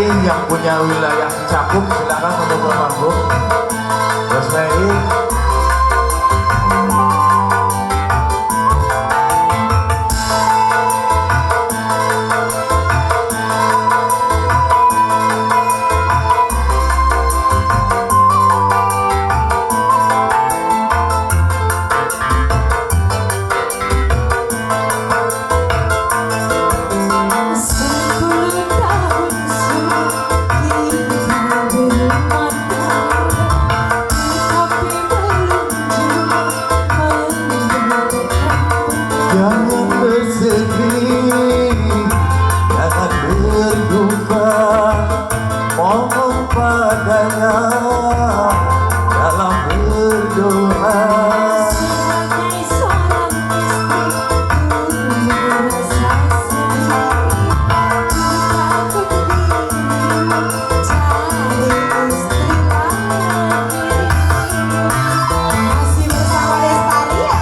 yang punya wilayah Cakup silakan untuk bermanggung. Bos Mei. Jangan bersedih, jangan berduka, mohon padanya dalam berdoa. Sebagai seorang istri, ku merasa sedih. Aku berdiri cari istri lagi. Masih bersama Lestari ya.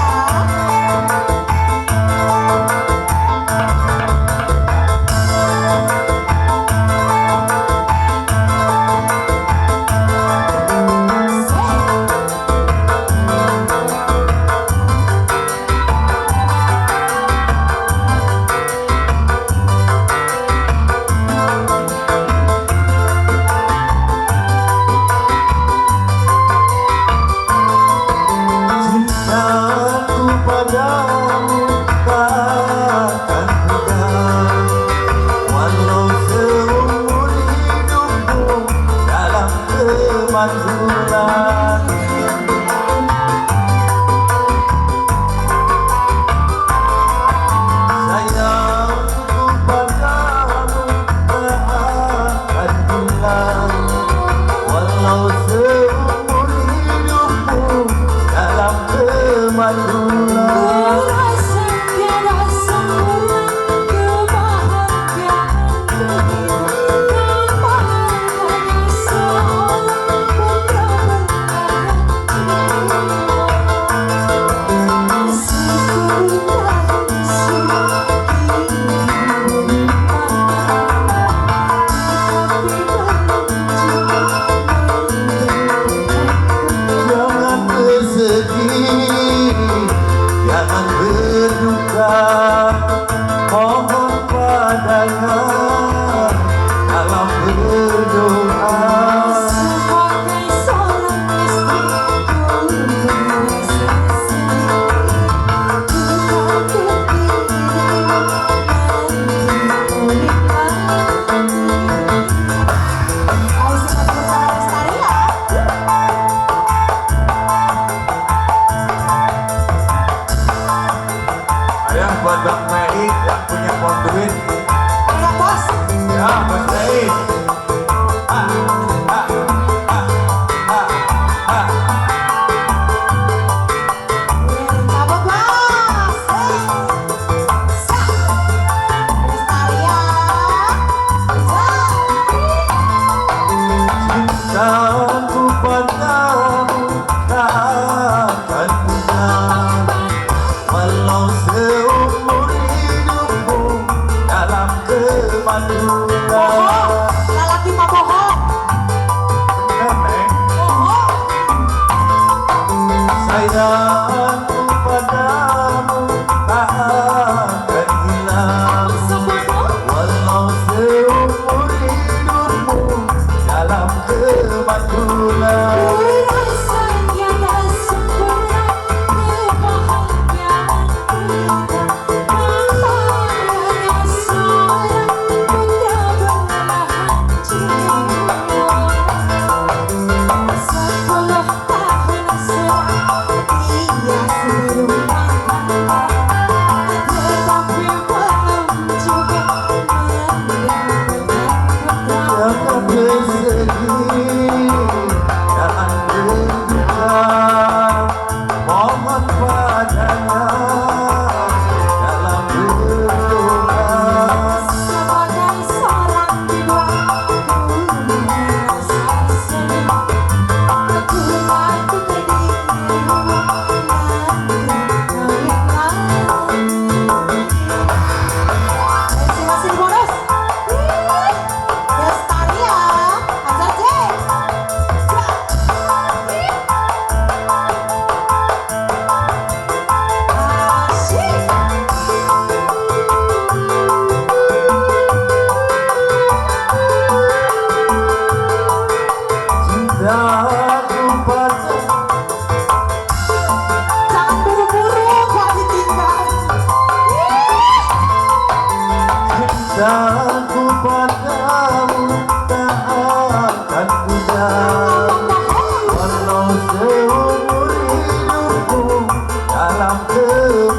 Cintaku padamu takkan pudar, walau seumur hidupku dalam kemandulan. Sayangku padamu takkan hilang, walau seumur hidupku dalam kemandulan. Ku rasa tiada sempurna kebahagiaan ini. Kebahagiaan seorang putra berkaya jiwa. Meskipun tak bisa Jangan bersedih, jangan berduka, mohon padanya dalam berdoa. sebagai seorang istri, ku merasa sedih. Ku tak berdiri nanti pulih lagi. Ayo siapa bersama Lestari ya. Ayah buat Bang Mei yang punya konduit. Ayo bos. Ya, Bos Mei. Cabut bos. Sak. Lestari ya. Cintaku padamu takkan pudar, walau seumur hidupku dalam kemandulan.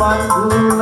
temanku